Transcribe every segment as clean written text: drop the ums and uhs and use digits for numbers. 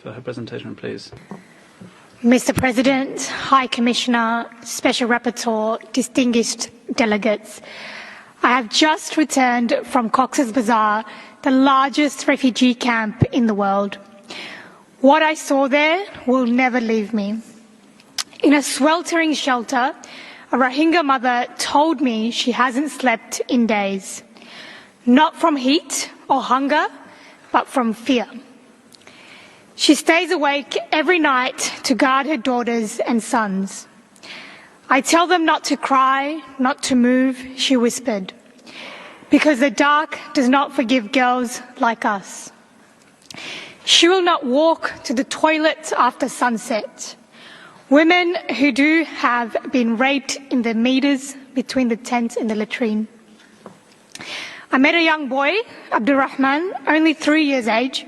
for her presentation, please. Mr. President, High Commissioner, Special Rapporteur, distinguished delegates, I have just returned from Cox's Bazar, the largest refugee camp in the world. What I saw there will never leave me. In a sweltering shelter, a Rohingya mother told me she hasn't slept in days, not from heat or hunger, but from fear. She stays awake every night to guard her daughters and sons. I tell them not to cry, not to move, she whispered, because the dark does not forgive girls like us. She will not walk to the toilet after sunset. Women who do have been raped in the meters between the tent and the latrine. I met a young boy, Abdurrahman, only 3 years age.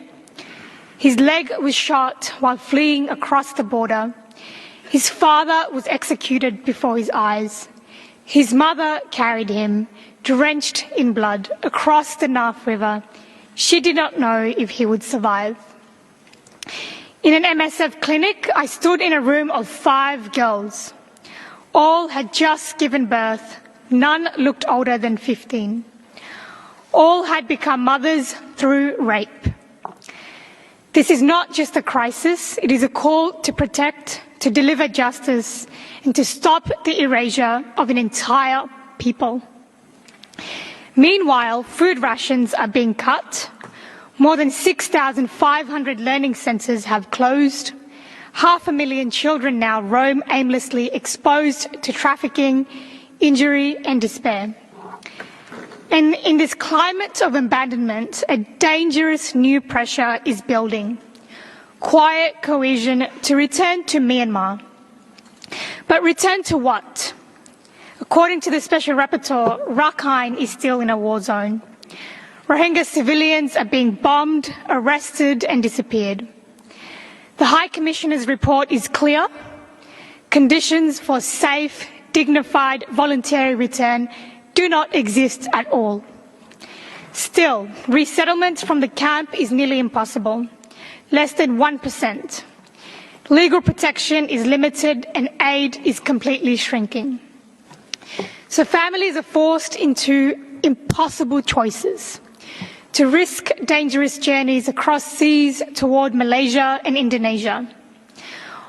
His leg was shot while fleeing across the border. His father was executed before his eyes. His mother carried him, drenched in blood, across the Naaf River. She did not know if he would survive. In an MSF clinic, I stood in a room of 5 girls. All had just given birth. None looked older than 15. All had become mothers through rape. This is not just a crisis, it is a call to protect, to deliver justice, and to stop the erasure of an entire people. Meanwhile, food rations are being cut. More than 6,500 learning centres have closed. 500,000 children now roam aimlessly, exposed to trafficking, injury and despair. And in this climate of abandonment, a dangerous new pressure is building. Quiet cohesion to return to Myanmar. But return to what? According to the Special Rapporteur, Rakhine is still in a war zone. Rohingya civilians are being bombed, arrested and disappeared. The High Commissioner's report is clear. Conditions for safe, dignified, voluntary return do not exist at all. Still, resettlement from the camp is nearly impossible, less than 1%. Legal protection is limited and aid is completely shrinking. So families are forced into impossible choices, to risk dangerous journeys across seas toward Malaysia and Indonesia,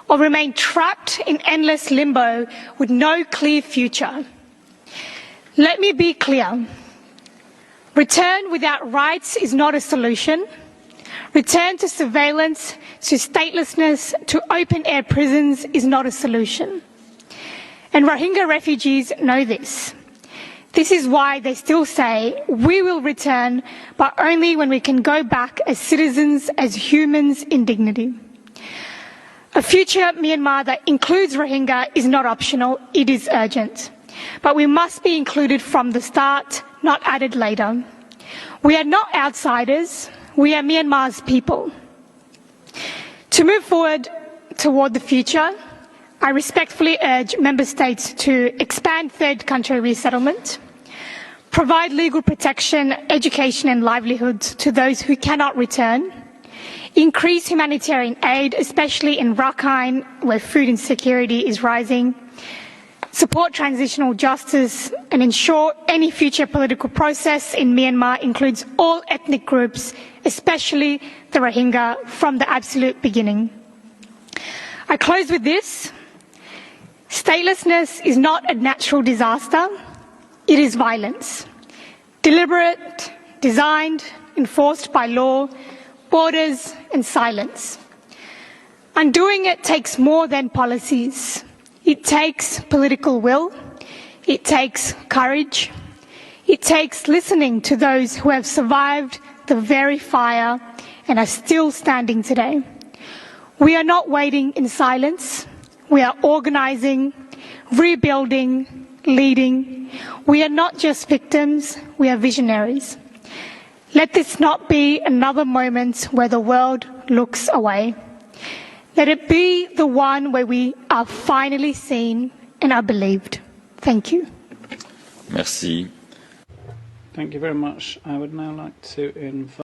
or remain trapped in endless limbo with no clear future. Let me be clear. Return without rights is not a solution. Return to surveillance, to statelessness, to open-air prisons is not a solution. And Rohingya refugees know this. This is why they still say, we will return, but only when we can go back as citizens, as humans in dignity. A future Myanmar that includes Rohingya is not optional, it is urgent. But we must be included from the start, not added later. We are not outsiders, we are Myanmar's people. To move forward toward the future, I respectfully urge Member States to expand third country resettlement, provide legal protection, education and livelihoods to those who cannot return, increase humanitarian aid, especially in Rakhine where food insecurity is rising, support transitional justice and ensure any future political process in Myanmar includes all ethnic groups, especially the Rohingya, from the absolute beginning. I close with this. Statelessness is not a natural disaster, it is violence. Deliberate, designed, enforced by law, borders and silence. Undoing it takes more than policies. It takes political will, it takes courage, it takes listening to those who have survived the very fire and are still standing today. We are not waiting in silence, we are organising, rebuilding, leading. We are not just victims, we are visionaries. Let this not be another moment where the world looks away. Let it be the one where we are finally seen and are believed. Thank you. Merci. Thank you very much. I would now like to invite